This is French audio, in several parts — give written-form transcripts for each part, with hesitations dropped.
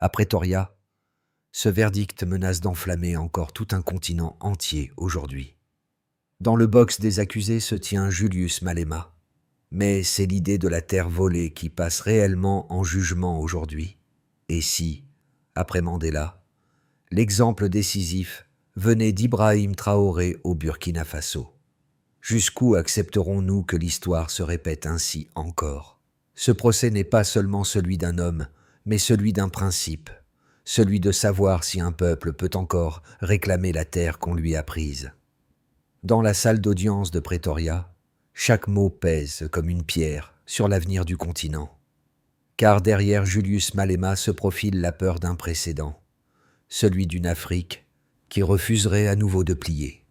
À Pretoria, ce verdict menace d'enflammer encore tout un continent entier aujourd'hui. Dans le box des accusés se tient Julius Malema. Mais c'est l'idée de la terre volée qui passe réellement en jugement aujourd'hui. Et si, après Mandela, l'exemple décisif venait d'Ibrahim Traoré au Burkina Faso? Jusqu'où accepterons-nous que l'histoire se répète ainsi encore? Ce procès n'est pas seulement celui d'un homme, mais celui d'un principe, celui de savoir si un peuple peut encore réclamer la terre qu'on lui a prise. Dans la salle d'audience de Pretoria, chaque mot pèse comme une pierre sur l'avenir du continent. Car derrière Julius Malema se profile la peur d'un précédent, celui d'une Afrique qui refuserait à nouveau de plier.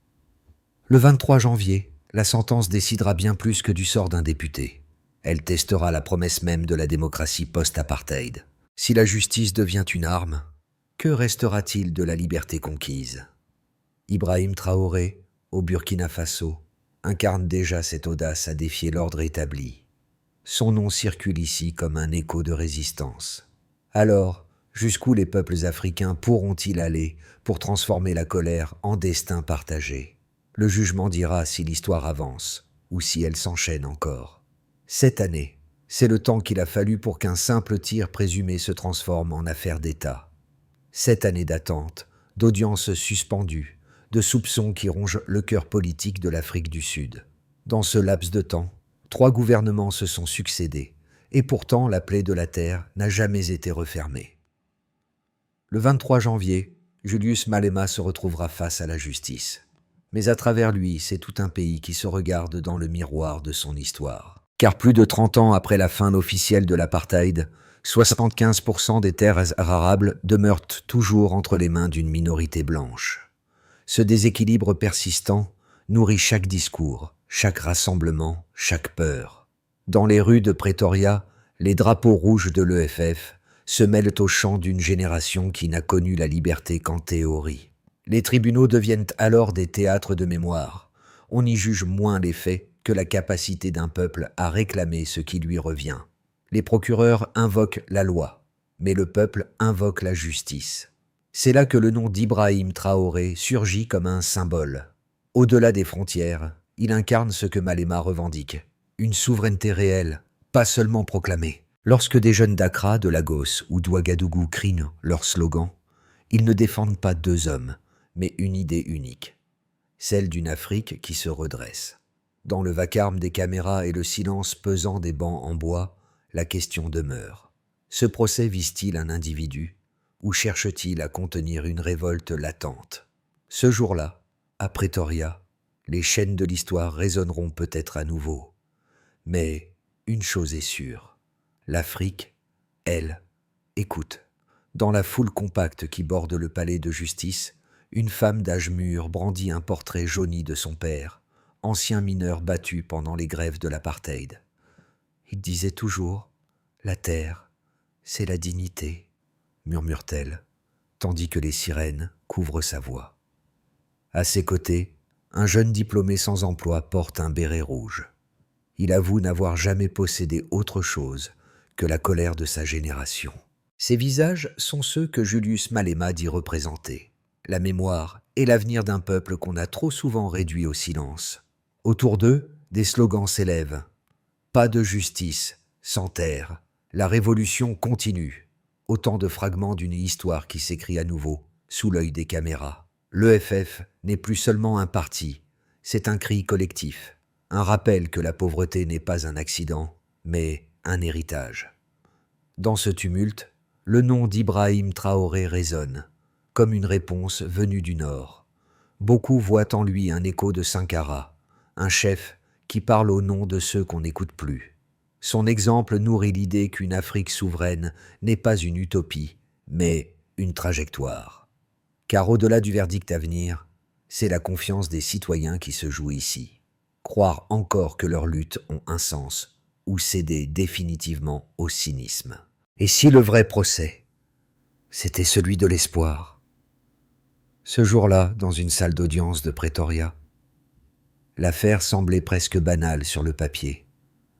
Le 23 janvier, la sentence décidera bien plus que du sort d'un député. Elle testera la promesse même de la démocratie post-apartheid. Si la justice devient une arme, que restera-t-il de la liberté conquise? Ibrahim Traoré, au Burkina Faso, incarne déjà cette audace à défier l'ordre établi. Son nom circule ici comme un écho de résistance. Alors, jusqu'où les peuples africains pourront-ils aller pour transformer la colère en destin partagé? Le jugement dira si l'histoire avance ou si elle s'enchaîne encore. 7 années, c'est le temps qu'il a fallu pour qu'un simple tir présumé se transforme en affaire d'État. 7 années d'attente, d'audiences suspendues, de soupçons qui rongent le cœur politique de l'Afrique du Sud. Dans ce laps de temps, 3 gouvernements se sont succédés, et pourtant la plaie de la terre n'a jamais été refermée. Le 23 janvier, Julius Malema se retrouvera face à la justice. Mais à travers lui, c'est tout un pays qui se regarde dans le miroir de son histoire. Car plus de 30 ans après la fin officielle de l'apartheid, 75% des terres arables demeurent toujours entre les mains d'une minorité blanche. Ce déséquilibre persistant nourrit chaque discours, chaque rassemblement, chaque peur. Dans les rues de Pretoria, les drapeaux rouges de l'EFF se mêlent aux chants d'une génération qui n'a connu la liberté qu'en théorie. Les tribunaux deviennent alors des théâtres de mémoire. On y juge moins les faits que la capacité d'un peuple à réclamer ce qui lui revient. Les procureurs invoquent la loi, mais le peuple invoque la justice. C'est là que le nom d'Ibrahim Traoré surgit comme un symbole. Au-delà des frontières, il incarne ce que Malema revendique, une souveraineté réelle, pas seulement proclamée. Lorsque des jeunes d'Accra, de Lagos ou d'Ouagadougou crient leur slogan, ils ne défendent pas 2 hommes, mais une idée unique, celle d'une Afrique qui se redresse. Dans le vacarme des caméras et le silence pesant des bancs en bois, la question demeure. Ce procès vise-t-il un individu ou cherche-t-il à contenir une révolte latente? Ce jour-là, à Pretoria, les chaînes de l'histoire résonneront peut-être à nouveau. Mais une chose est sûre, l'Afrique, elle, écoute. Dans la foule compacte qui borde le palais de justice, une femme d'âge mûr brandit un portrait jauni de son père, ancien mineur battu pendant les grèves de l'apartheid. Il disait toujours « La terre, c'est la dignité », murmure-t-elle, tandis que les sirènes couvrent sa voix. À ses côtés, un jeune diplômé sans emploi porte un béret rouge. Il avoue n'avoir jamais possédé autre chose que la colère de sa génération. Ces visages sont ceux que Julius Malema dit représenter, la mémoire et l'avenir d'un peuple qu'on a trop souvent réduit au silence. Autour d'eux, des slogans s'élèvent. Pas de justice, sans terre. La révolution continue. Autant de fragments d'une histoire qui s'écrit à nouveau, sous l'œil des caméras. L'EFF n'est plus seulement un parti, c'est un cri collectif. Un rappel que la pauvreté n'est pas un accident, mais un héritage. Dans ce tumulte, le nom d'Ibrahim Traoré résonne, comme une réponse venue du Nord. Beaucoup voient en lui un écho de Sankara, un chef qui parle au nom de ceux qu'on n'écoute plus. Son exemple nourrit l'idée qu'une Afrique souveraine n'est pas une utopie, mais une trajectoire. Car au-delà du verdict à venir, c'est la confiance des citoyens qui se joue ici. Croire encore que leurs luttes ont un sens, ou céder définitivement au cynisme. Et si le vrai procès, c'était celui de l'espoir? Ce jour-là, dans une salle d'audience de Pretoria, l'affaire semblait presque banale sur le papier.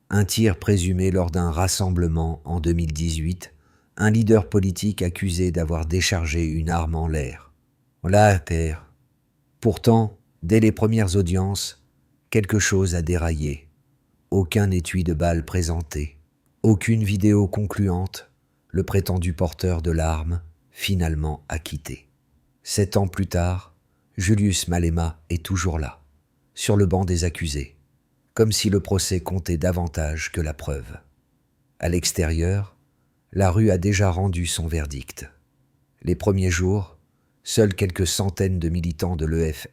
Un tir présumé lors d'un rassemblement en 2018, un leader politique accusé d'avoir déchargé une arme en l'air. La terre. Pourtant, dès les premières audiences, quelque chose a déraillé. Aucun étui de balle présenté, aucune vidéo concluante, le prétendu porteur de l'arme, finalement acquitté. 7 ans plus tard, Julius Malema est toujours là, sur le banc des accusés, comme si le procès comptait davantage que la preuve. À l'extérieur, la rue a déjà rendu son verdict. Les premiers jours, seuls quelques centaines de militants de l'EF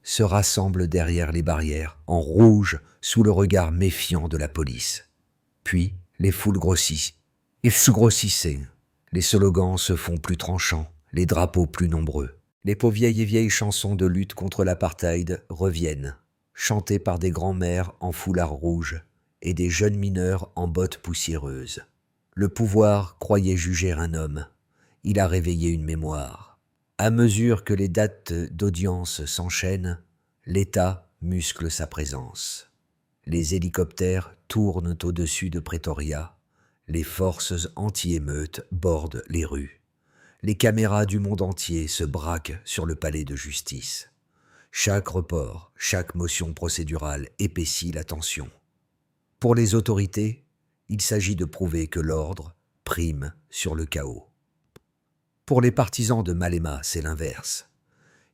se rassemblent derrière les barrières, en rouge, sous le regard méfiant de la police. Puis, les foules grossissent. Ils se grossissaient. Les slogans se font plus tranchants, les drapeaux plus nombreux. Les vieilles chansons de lutte contre l'apartheid reviennent, chantées par des grands-mères en foulard rouge et des jeunes mineurs en bottes poussiéreuses. Le pouvoir croyait juger un homme. Il a réveillé une mémoire. À mesure que les dates d'audience s'enchaînent, l'État muscle sa présence. Les hélicoptères tournent au-dessus de Pretoria. Les forces anti-émeutes bordent les rues. Les caméras du monde entier se braquent sur le palais de justice. Chaque report, chaque motion procédurale épaissit la tension. Pour les autorités, il s'agit de prouver que l'ordre prime sur le chaos. Pour les partisans de Malema, c'est l'inverse.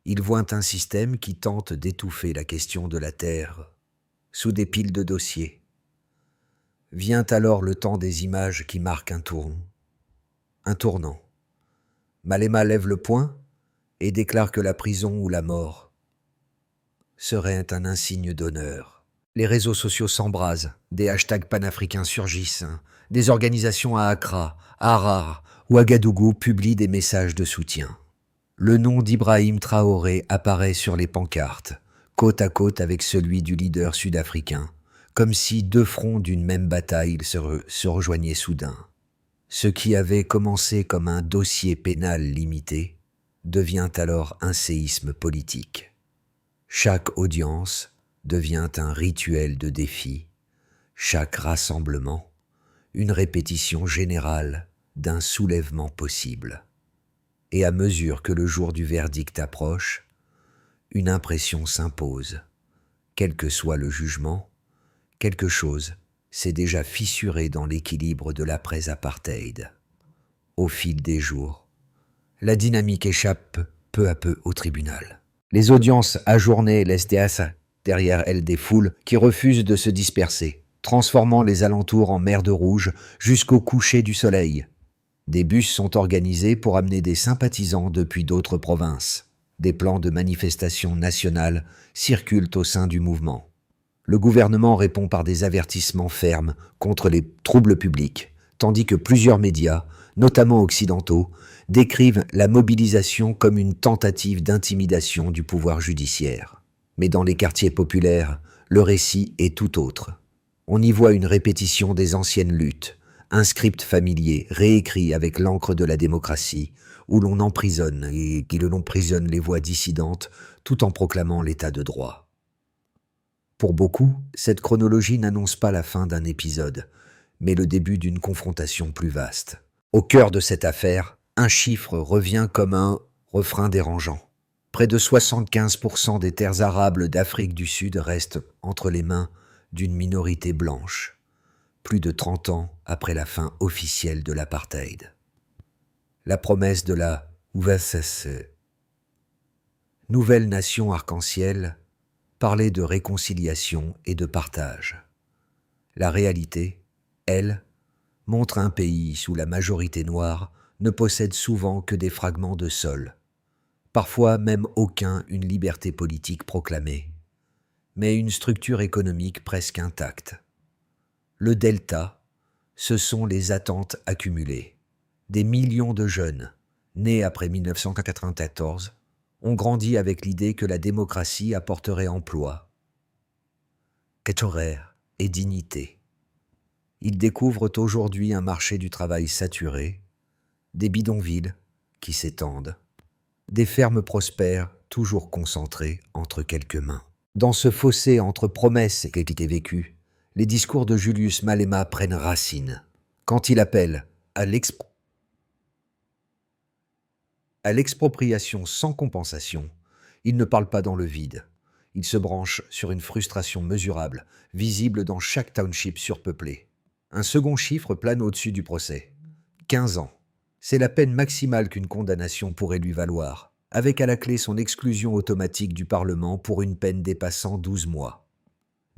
Ils voient un système qui tente d'étouffer la question de la terre sous des piles de dossiers. Vient alors le temps des images qui marquent un tournant. Malema lève le poing et déclare que la prison ou la mort serait un insigne d'honneur. Les réseaux sociaux s'embrasent, des hashtags panafricains surgissent, des organisations à Accra, à Harare, Ouagadougou publie des messages de soutien. Le nom d'Ibrahim Traoré apparaît sur les pancartes, côte à côte avec celui du leader sud-africain, comme si deux fronts d'une même bataille se rejoignaient soudain. Ce qui avait commencé comme un dossier pénal limité devient alors un séisme politique. Chaque audience devient un rituel de défi, chaque rassemblement, une répétition générale d'un soulèvement possible. Et à mesure que le jour du verdict approche, une impression s'impose. Quel que soit le jugement, quelque chose s'est déjà fissuré dans l'équilibre de l'après-apartheid. Au fil des jours, la dynamique échappe peu à peu au tribunal. Les audiences ajournées laissent derrière elles des foules qui refusent de se disperser, transformant les alentours en mer de rouge jusqu'au coucher du soleil. Des bus sont organisés pour amener des sympathisants depuis d'autres provinces. Des plans de manifestations nationales circulent au sein du mouvement. Le gouvernement répond par des avertissements fermes contre les troubles publics, tandis que plusieurs médias, notamment occidentaux, décrivent la mobilisation comme une tentative d'intimidation du pouvoir judiciaire. Mais dans les quartiers populaires, le récit est tout autre. On y voit une répétition des anciennes luttes, un script familier réécrit avec l'encre de la démocratie, où l'on emprisonne les voix dissidentes tout en proclamant l'état de droit. Pour beaucoup, cette chronologie n'annonce pas la fin d'un épisode, mais le début d'une confrontation plus vaste. Au cœur de cette affaire, un chiffre revient comme un refrain dérangeant. Près de 75% des terres arables d'Afrique du Sud restent entre les mains d'une minorité blanche, plus de 30 ans après la fin officielle de l'apartheid. La promesse de la UVSS, nouvelle nation arc-en-ciel, parlait de réconciliation et de partage. La réalité, elle, montre un pays où la majorité noire ne possède souvent que des fragments de sol, parfois même une liberté politique proclamée, mais une structure économique presque intacte. Le delta, ce sont les attentes accumulées. Des millions de jeunes, nés après 1994, ont grandi avec l'idée que la démocratie apporterait emploi, horaire et dignité. Ils découvrent aujourd'hui un marché du travail saturé, des bidonvilles qui s'étendent, des fermes prospères toujours concentrées entre quelques mains. Dans ce fossé entre promesses et réalité vécue, les discours de Julius Malema prennent racine. Quand il appelle à À l'expropriation sans compensation, il ne parle pas dans le vide. Il se branche sur une frustration mesurable, visible dans chaque township surpeuplé. Un second chiffre plane au-dessus du procès. 15 ans. C'est la peine maximale qu'une condamnation pourrait lui valoir, avec à la clé son exclusion automatique du Parlement pour une peine dépassant 12 mois.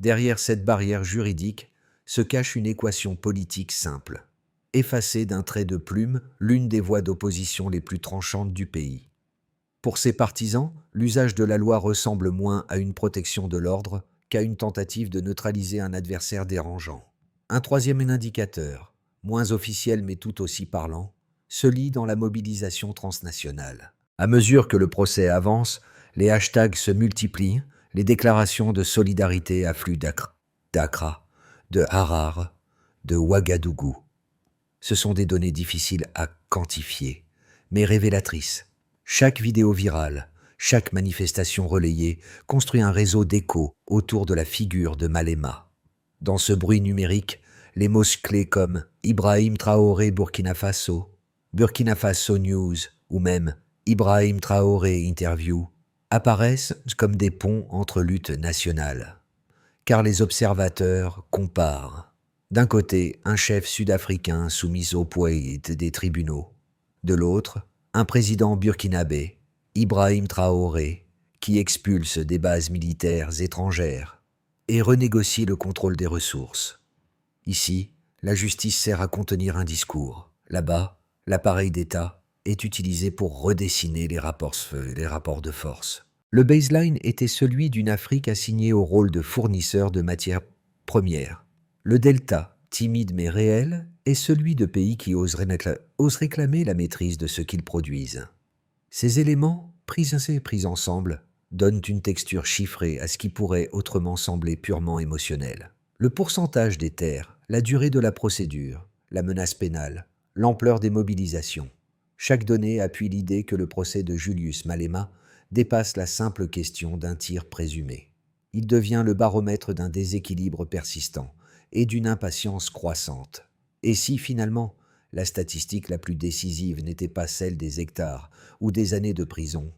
Derrière cette barrière juridique se cache une équation politique simple. Effacer d'un trait de plume l'une des voix d'opposition les plus tranchantes du pays. Pour ses partisans, l'usage de la loi ressemble moins à une protection de l'ordre qu'à une tentative de neutraliser un adversaire dérangeant. Un troisième indicateur, moins officiel mais tout aussi parlant, se lit dans la mobilisation transnationale. À mesure que le procès avance, les hashtags se multiplient, les déclarations de solidarité affluent d'Accra, de Harar, de Ouagadougou. Ce sont des données difficiles à quantifier, mais révélatrices. Chaque vidéo virale, chaque manifestation relayée construit un réseau d'écho autour de la figure de Malema. Dans ce bruit numérique, les mots-clés comme Ibrahim Traoré Burkina Faso News ou même Ibrahim Traoré Interview apparaissent comme des ponts entre luttes nationales. Car les observateurs comparent. D'un côté, un chef sud-africain soumis au poids des tribunaux. De l'autre, un président burkinabé, Ibrahim Traoré, qui expulse des bases militaires étrangères et renégocie le contrôle des ressources. Ici, la justice sert à contenir un discours. Là-bas, l'appareil d'État est utilisé pour redessiner les rapports de force. Le baseline était celui d'une Afrique assignée au rôle de fournisseur de matières premières. Le delta, timide mais réel, est celui de pays qui osent réclamer la maîtrise de ce qu'ils produisent. Ces éléments, pris ensemble, donnent une texture chiffrée à ce qui pourrait autrement sembler purement émotionnel. Le pourcentage des terres, la durée de la procédure, la menace pénale, l'ampleur des mobilisations. Chaque donnée appuie l'idée que le procès de Julius Malema dépasse la simple question d'un tir présumé. Il devient le baromètre d'un déséquilibre persistant et d'une impatience croissante. Et si finalement, la statistique la plus décisive n'était pas celle des hectares ou des années de prison,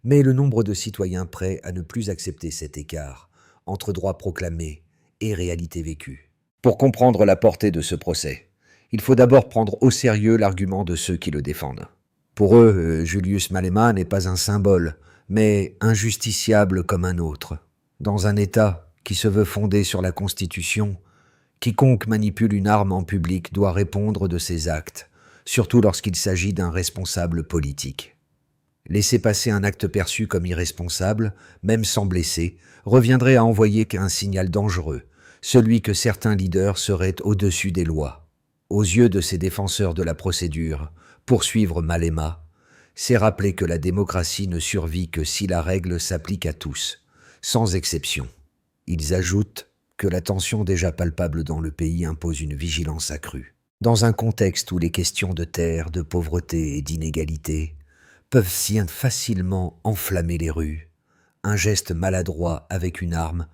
mais le nombre de citoyens prêts à ne plus accepter cet écart entre droit proclamé et réalité vécue. Pour comprendre la portée de ce procès, il faut d'abord prendre au sérieux l'argument de ceux qui le défendent. Pour eux, Julius Malema n'est pas un symbole, mais un justiciable comme un autre. Dans un État qui se veut fondé sur la Constitution, quiconque manipule une arme en public doit répondre de ses actes, surtout lorsqu'il s'agit d'un responsable politique. Laisser passer un acte perçu comme irresponsable, même sans blesser, reviendrait à envoyer un signal dangereux, celui que certains leaders seraient au-dessus des lois. Aux yeux de ces défenseurs de la procédure, poursuivre Malema, c'est rappeler que la démocratie ne survit que si la règle s'applique à tous, sans exception. Ils ajoutent que la tension déjà palpable dans le pays impose une vigilance accrue. Dans un contexte où les questions de terre, de pauvreté et d'inégalité peuvent si facilement enflammer les rues, un geste maladroit avec une arme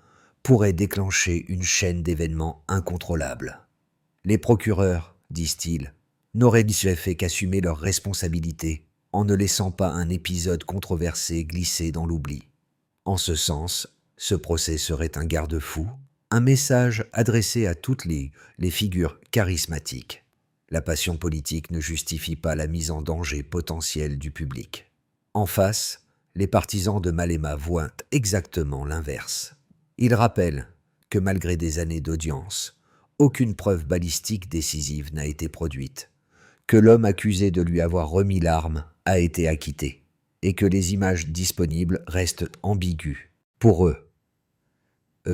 pourrait déclencher une chaîne d'événements incontrôlables. Les procureurs, disent-ils, n'auraient fait qu'assumer leurs responsabilités en ne laissant pas un épisode controversé glisser dans l'oubli. En ce sens, ce procès serait un garde-fou, un message adressé à toutes les figures charismatiques. La passion politique ne justifie pas la mise en danger potentielle du public. En face, les partisans de Malema voient exactement l'inverse. Ils rappellent que malgré des années d'audience, aucune preuve balistique décisive n'a été produite, que l'homme accusé de lui avoir remis l'arme a été acquitté, et que les images disponibles restent ambiguës. Pour eux,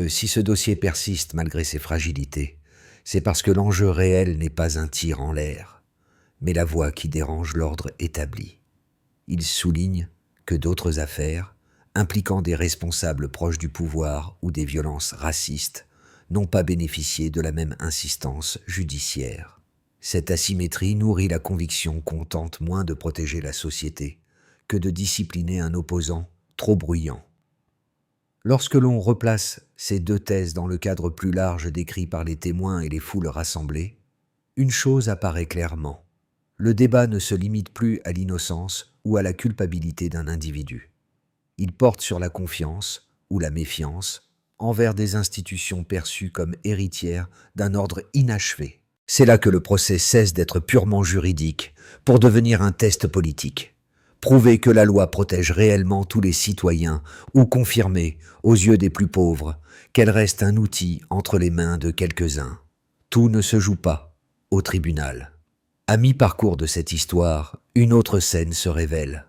si ce dossier persiste malgré ses fragilités, c'est parce que l'enjeu réel n'est pas un tir en l'air, mais la voix qui dérange l'ordre établi. Ils soulignent que d'autres affaires, impliquant des responsables proches du pouvoir ou des violences racistes, n'ont pas bénéficié de la même insistance judiciaire. Cette asymétrie nourrit la conviction qu'on tente moins de protéger la société que de discipliner un opposant trop bruyant. Lorsque l'on replace ces deux thèses dans le cadre plus large décrit par les témoins et les foules rassemblées, une chose apparaît clairement. Le débat ne se limite plus à l'innocence ou à la culpabilité d'un individu. Il porte sur la confiance ou la méfiance envers des institutions perçues comme héritières d'un ordre inachevé. C'est là que le procès cesse d'être purement juridique pour devenir un test politique. Prouver que la loi protège réellement tous les citoyens ou confirmer, aux yeux des plus pauvres, qu'elle reste un outil entre les mains de quelques-uns. Tout ne se joue pas au tribunal. À mi-parcours de cette histoire, une autre scène se révèle.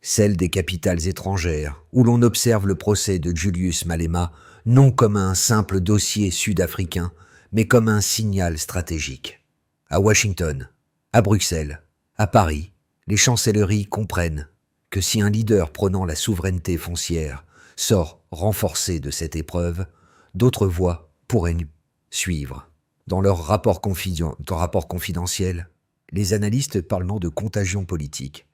Celle des capitales étrangères, où l'on observe le procès de Julius Malema non comme un simple dossier sud-africain, mais comme un signal stratégique. À Washington, à Bruxelles, à Paris, les chancelleries comprennent que si un leader prônant la souveraineté foncière sort renforcé de cette épreuve, d'autres voies pourraient suivre. Dans leur rapport confidentiel, les analystes parlent de contagion politique,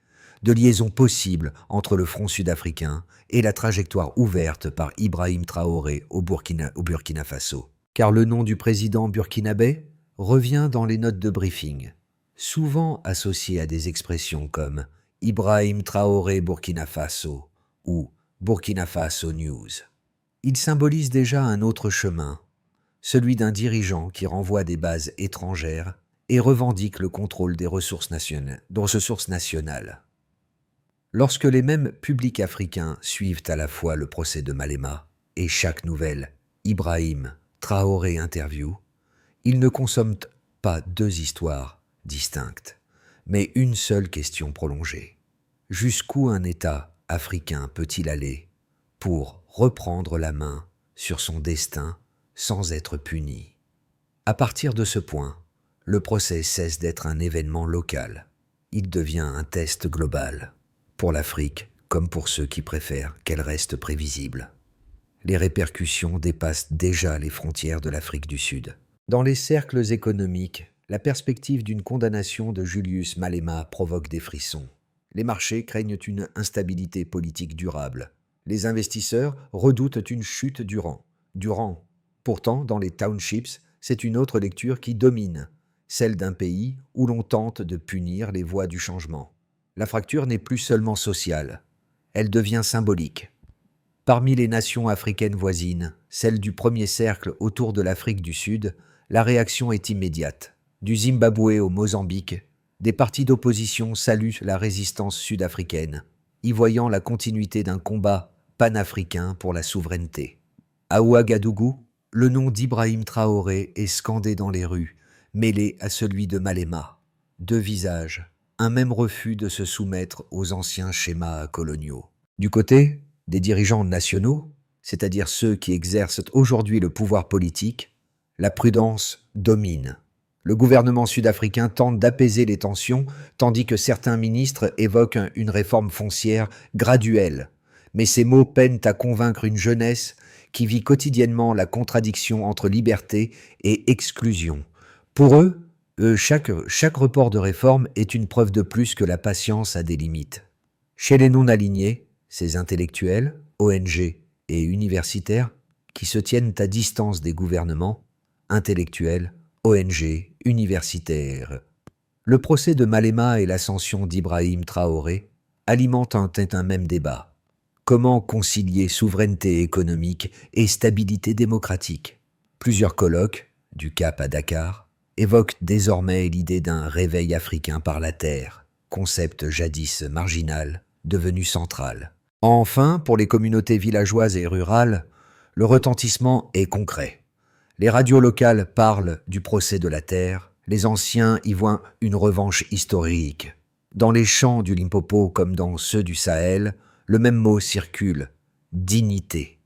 de liaison possible entre le front sud-africain et la trajectoire ouverte par Ibrahim Traoré au Burkina Faso. Car le nom du président burkinabé revient dans les notes de briefing, souvent associé à des expressions comme Ibrahim Traoré Burkina Faso ou Burkina Faso News. Il symbolise déjà un autre chemin, celui d'un dirigeant qui renvoie des bases étrangères et revendique le contrôle des ressources nationales. Lorsque les mêmes publics africains suivent à la fois le procès de Malema et chaque nouvelle Ibrahim Traoré interview, ils ne consomment pas deux histoires distinctes, mais une seule question prolongée. Jusqu'où un État africain peut-il aller pour reprendre la main sur son destin sans être puni? À partir de ce point, le procès cesse d'être un événement local. Il devient un test global, pour l'Afrique comme pour ceux qui préfèrent qu'elle reste prévisible. Les répercussions dépassent déjà les frontières de l'Afrique du Sud. Dans les cercles économiques, la perspective d'une condamnation de Julius Malema provoque des frissons. Les marchés craignent une instabilité politique durable. Les investisseurs redoutent une chute du rang. Pourtant, dans les townships, c'est une autre lecture qui domine, celle d'un pays où l'on tente de punir les voies du changement. La fracture n'est plus seulement sociale, elle devient symbolique. Parmi les nations africaines voisines, celle du premier cercle autour de l'Afrique du Sud, la réaction est immédiate. Du Zimbabwe au Mozambique, des partis d'opposition saluent la résistance sud-africaine, y voyant la continuité d'un combat panafricain pour la souveraineté. À Ouagadougou, le nom d'Ibrahim Traoré est scandé dans les rues, mêlé à celui de Malema. Deux visages, un même refus de se soumettre aux anciens schémas coloniaux. Du côté des dirigeants nationaux, c'est-à-dire ceux qui exercent aujourd'hui le pouvoir politique, la prudence domine. Le gouvernement sud-africain tente d'apaiser les tensions, tandis que certains ministres évoquent une réforme foncière graduelle. Mais ces mots peinent à convaincre une jeunesse qui vit quotidiennement la contradiction entre liberté et exclusion. Pour eux, chaque report de réforme est une preuve de plus que la patience a des limites. Chez les non-alignés, ces intellectuels, ONG et universitaires, qui se tiennent à distance des gouvernements, intellectuels, ONG, universitaires. Le procès de Malema et l'ascension d'Ibrahim Traoré alimentent un même débat. Comment concilier souveraineté économique et stabilité démocratique? Plusieurs colloques, du Cap à Dakar, évoquent désormais l'idée d'un réveil africain par la terre, concept jadis marginal, devenu central. Enfin, pour les communautés villageoises et rurales, le retentissement est concret. Les radios locales parlent du procès de la terre, les anciens y voient une revanche historique. Dans les champs du Limpopo comme dans ceux du Sahel, le même mot circule, dignité.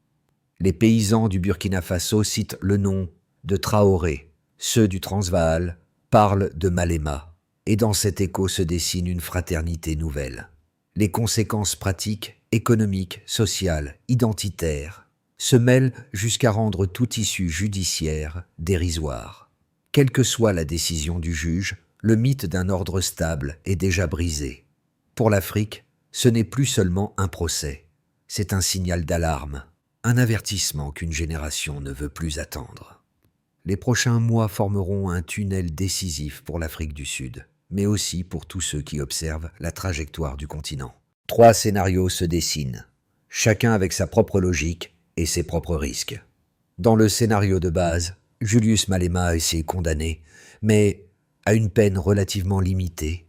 Les paysans du Burkina Faso citent le nom de Traoré, ceux du Transvaal parlent de Malema, et dans cet écho se dessine une fraternité nouvelle. Les conséquences pratiques, économiques, sociales, identitaires, se mêlent jusqu'à rendre toute issue judiciaire dérisoire. Quelle que soit la décision du juge, le mythe d'un ordre stable est déjà brisé. Pour l'Afrique, ce n'est plus seulement un procès, c'est un signal d'alarme, un avertissement qu'une génération ne veut plus attendre. Les prochains mois formeront un tunnel décisif pour l'Afrique du Sud. mais aussi pour tous ceux qui observent la trajectoire du continent. 3 scénarios se dessinent, chacun avec sa propre logique et ses propres risques. Dans le scénario de base, Julius Malema est condamné, mais à une peine relativement limitée,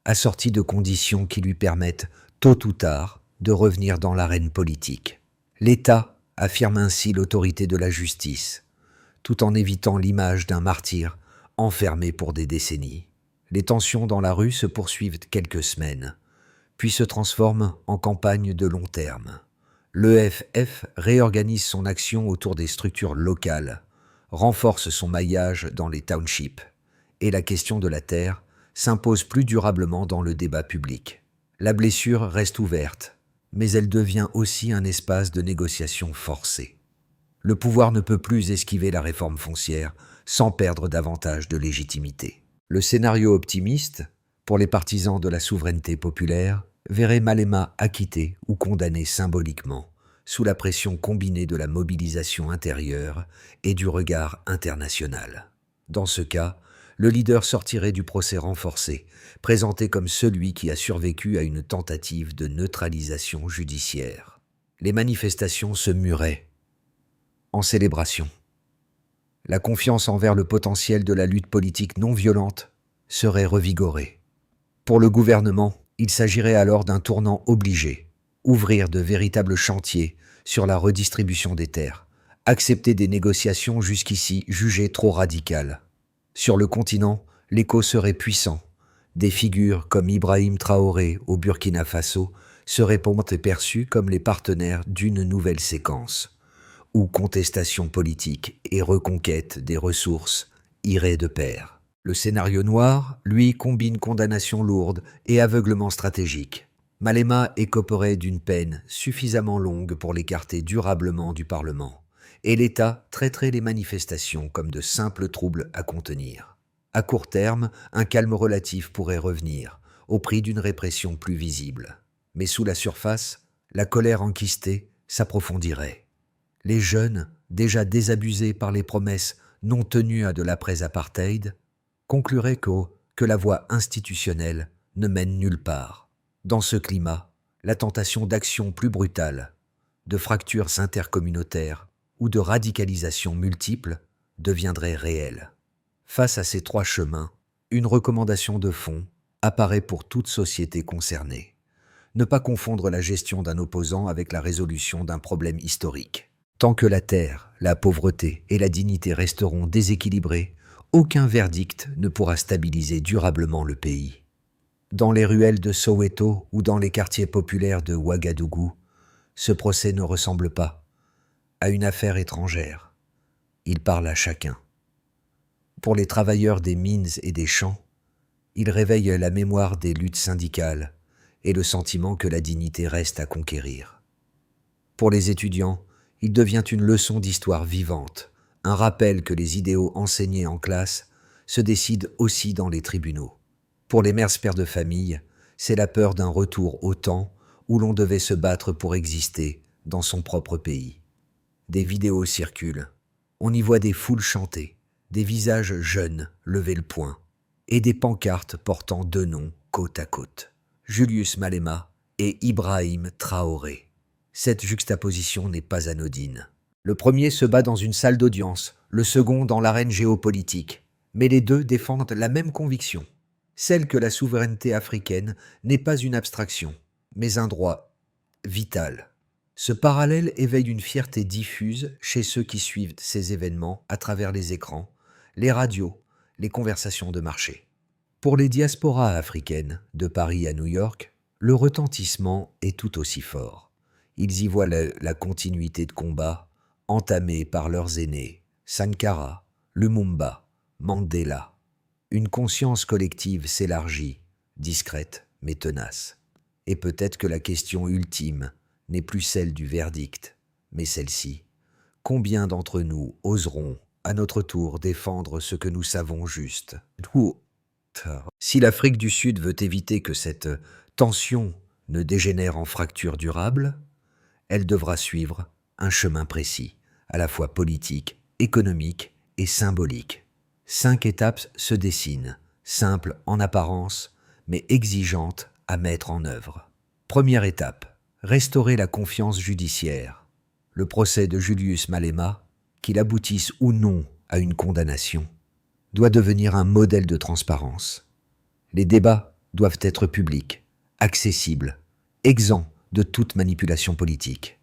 assortie de conditions qui lui permettent, tôt ou tard, de revenir dans l'arène politique. L'État affirme ainsi l'autorité de la justice, tout en évitant l'image d'un martyr enfermé pour des décennies. Les tensions dans la rue se poursuivent quelques semaines, puis se transforment en campagne de long terme. L'EFF réorganise son action autour des structures locales, renforce son maillage dans les townships, et la question de la terre s'impose plus durablement dans le débat public. La blessure reste ouverte, mais elle devient aussi un espace de négociation forcée. Le pouvoir ne peut plus esquiver la réforme foncière sans perdre davantage de légitimité. Le scénario optimiste, pour les partisans de la souveraineté populaire, verrait Malema acquitté ou condamné symboliquement, sous la pression combinée de la mobilisation intérieure et du regard international. Dans ce cas, le leader sortirait du procès renforcé, présenté comme celui qui a survécu à une tentative de neutralisation judiciaire. Les manifestations se muraient en célébration. La confiance envers le potentiel de la lutte politique non violente serait revigorée. Pour le gouvernement, il s'agirait alors d'un tournant obligé, ouvrir de véritables chantiers sur la redistribution des terres, accepter des négociations jusqu'ici jugées trop radicales. Sur le continent, l'écho serait puissant. Des figures comme Ibrahim Traoré au Burkina Faso seraient perçues comme les partenaires d'une nouvelle séquence, où contestation politique et reconquête des ressources iraient de pair. Le scénario noir, lui, combine condamnation lourde et aveuglement stratégique. Malema écoperait d'une peine suffisamment longue pour l'écarter durablement du Parlement, et l'État traiterait les manifestations comme de simples troubles à contenir. À court terme, un calme relatif pourrait revenir, au prix d'une répression plus visible. Mais sous la surface, la colère enquistée s'approfondirait. Les jeunes, déjà désabusés par les promesses non tenues à de l'après-apartheid, concluraient que la voie institutionnelle ne mène nulle part. Dans ce climat, la tentation d'actions plus brutales, de fractures intercommunautaires ou de radicalisation multiple deviendrait réelle. Face à ces 3 chemins, une recommandation de fond apparaît pour toute société concernée. Ne pas confondre la gestion d'un opposant avec la résolution d'un problème historique. Tant que la terre, la pauvreté et la dignité resteront déséquilibrées, aucun verdict ne pourra stabiliser durablement le pays. Dans les ruelles de Soweto ou dans les quartiers populaires de Ouagadougou, ce procès ne ressemble pas à une affaire étrangère. Il parle à chacun. Pour les travailleurs des mines et des champs, il réveille la mémoire des luttes syndicales et le sentiment que la dignité reste à conquérir. Pour les étudiants, il devient une leçon d'histoire vivante, un rappel que les idéaux enseignés en classe se décident aussi dans les tribunaux. Pour les mères pères de famille, c'est la peur d'un retour au temps où l'on devait se battre pour exister dans son propre pays. Des vidéos circulent. On y voit des foules chanter, des visages jeunes lever le poing, et des pancartes portant 2 noms côte à côte. Julius Malema et Ibrahim Traoré. Cette juxtaposition n'est pas anodine. Le premier se bat dans une salle d'audience, le second dans l'arène géopolitique. Mais les deux défendent la même conviction, celle que la souveraineté africaine n'est pas une abstraction, mais un droit vital. Ce parallèle éveille une fierté diffuse chez ceux qui suivent ces événements à travers les écrans, les radios, les conversations de marché. Pour les diasporas africaines, de Paris à New York, le retentissement est tout aussi fort. Ils y voient la continuité de combats entamés par leurs aînés, Sankara, Lumumba, Mandela. Une conscience collective s'élargit, discrète mais tenace. Et peut-être que la question ultime n'est plus celle du verdict, mais celle-ci. Combien d'entre nous oseront, à notre tour, défendre ce que nous savons juste? Si l'Afrique du Sud veut éviter que cette tension ne dégénère en fracture durable, elle devra suivre un chemin précis, à la fois politique, économique et symbolique. 5 étapes se dessinent, simple en apparence, mais exigeante à mettre en œuvre. Première étape, restaurer la confiance judiciaire. Le procès de Julius Malema, qu'il aboutisse ou non à une condamnation, doit devenir un modèle de transparence. Les débats doivent être publics, accessibles, exempts de toute manipulation politique.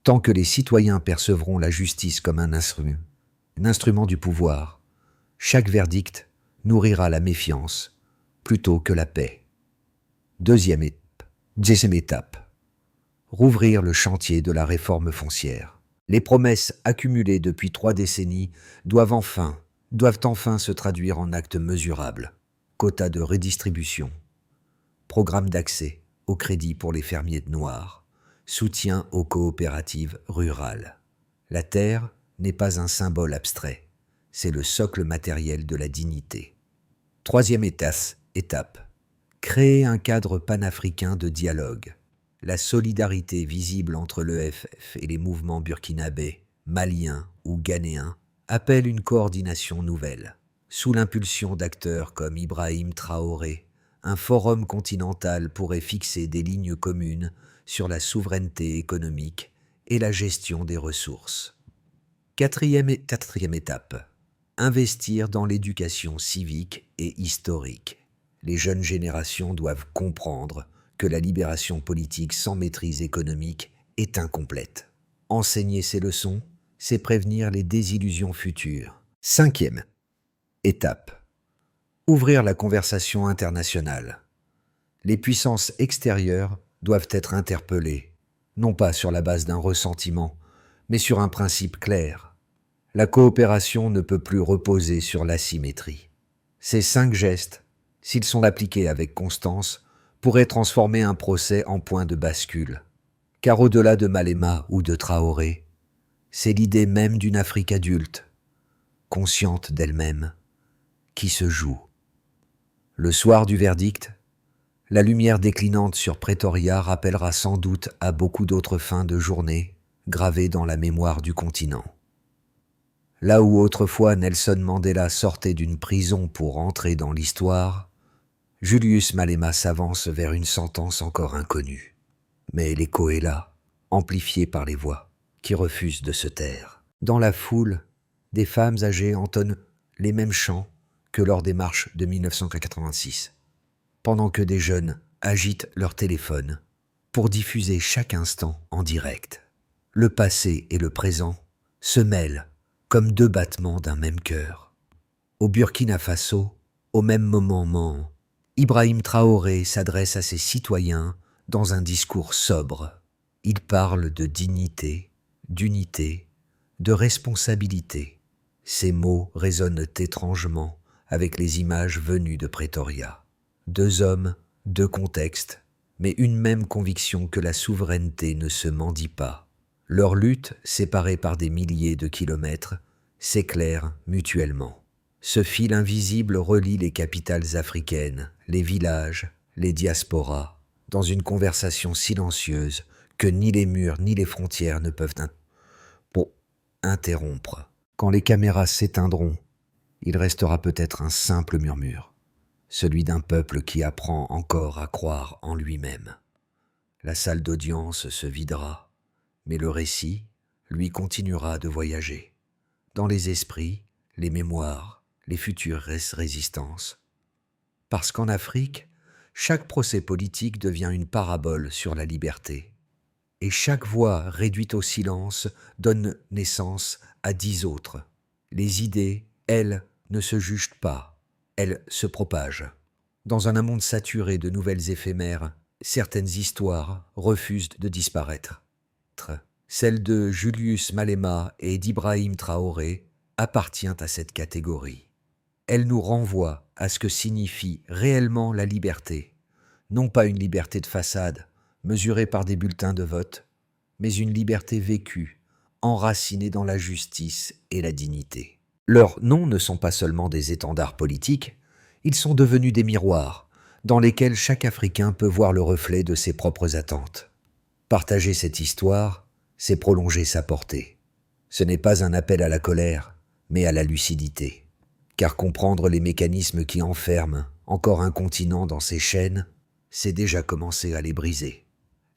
Tant que les citoyens percevront la justice comme un instrument du pouvoir, chaque verdict nourrira la méfiance plutôt que la paix. Deuxième étape, rouvrir le chantier de la réforme foncière. Les promesses accumulées depuis 3 décennies doivent enfin se traduire en actes mesurables. Quotas de redistribution, programme d'accès au crédit pour les fermiers noirs, soutien aux coopératives rurales. La terre n'est pas un symbole abstrait, c'est le socle matériel de la dignité. Troisième étape, créer un cadre panafricain de dialogue. La solidarité visible entre l'EFF et les mouvements burkinabés, maliens ou ghanéens appelle une coordination nouvelle. Sous l'impulsion d'acteurs comme Ibrahim Traoré, un forum continental pourrait fixer des lignes communes sur la souveraineté économique et la gestion des ressources. Quatrième étape, investir dans l'éducation civique et historique. Les jeunes générations doivent comprendre que la libération politique sans maîtrise économique est incomplète. Enseigner ces leçons, c'est prévenir les désillusions futures. Cinquième étape, ouvrir la conversation internationale. Les puissances extérieures doivent être interpellées, non pas sur la base d'un ressentiment, mais sur un principe clair. La coopération ne peut plus reposer sur l'asymétrie. Ces 5 gestes, s'ils sont appliqués avec constance, pourraient transformer un procès en point de bascule. Car au-delà de Malema ou de Traoré, c'est l'idée même d'une Afrique adulte, consciente d'elle-même, qui se joue. Le soir du verdict, la lumière déclinante sur Pretoria rappellera sans doute à beaucoup d'autres fins de journée gravées dans la mémoire du continent. Là où autrefois Nelson Mandela sortait d'une prison pour entrer dans l'histoire, Julius Malema s'avance vers une sentence encore inconnue. Mais l'écho est là, amplifié par les voix qui refusent de se taire. Dans la foule, des femmes âgées entonnent les mêmes chants que lors des marches de 1986, pendant que des jeunes agitent leur téléphone pour diffuser chaque instant en direct. Le passé et le présent se mêlent comme 2 battements d'un même cœur. Au Burkina Faso, au même moment, Ibrahim Traoré s'adresse à ses citoyens dans un discours sobre. Il parle de dignité, d'unité, de responsabilité. Ces mots résonnent étrangement avec les images venues de Pretoria. 2 hommes, 2 contextes, mais une même conviction que la souveraineté ne se mendie pas. Leur lutte, séparée par des milliers de kilomètres, s'éclaire mutuellement. Ce fil invisible relie les capitales africaines, les villages, les diasporas, dans une conversation silencieuse que ni les murs ni les frontières ne peuvent interrompre. Quand les caméras s'éteindront, il restera peut-être un simple murmure, celui d'un peuple qui apprend encore à croire en lui-même. La salle d'audience se videra, mais le récit, lui, continuera de voyager, dans les esprits, les mémoires, les futures résistances. Parce qu'en Afrique, chaque procès politique devient une parabole sur la liberté, et chaque voix réduite au silence donne naissance à 10 autres. Les idées, elles, ne se jugent pas, elles se propagent. Dans un monde saturé de nouvelles éphémères, certaines histoires refusent de disparaître. Celle de Julius Malema et d'Ibrahim Traoré appartient à cette catégorie. Elle nous renvoie à ce que signifie réellement la liberté, non pas une liberté de façade, mesurée par des bulletins de vote, mais une liberté vécue, enracinée dans la justice et la dignité. Leurs noms ne sont pas seulement des étendards politiques, ils sont devenus des miroirs, dans lesquels chaque Africain peut voir le reflet de ses propres attentes. Partager cette histoire, c'est prolonger sa portée. Ce n'est pas un appel à la colère, mais à la lucidité. car comprendre les mécanismes qui enferment encore un continent dans ses chaînes, c'est déjà commencer à les briser.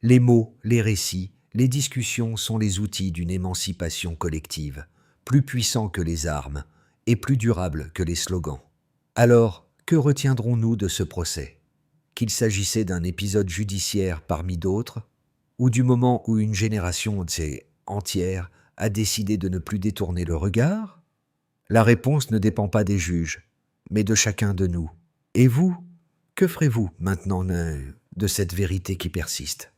Les mots, les récits, les discussions sont les outils d'une émancipation collective, plus puissants que les armes et plus durables que les slogans. Alors, que retiendrons-nous de ce procès? Qu'il s'agissait d'un épisode judiciaire parmi d'autres, ou du moment où une génération entière a décidé de ne plus détourner le regard? La réponse ne dépend pas des juges, mais de chacun de nous. Et vous, que ferez-vous maintenant de cette vérité qui persiste?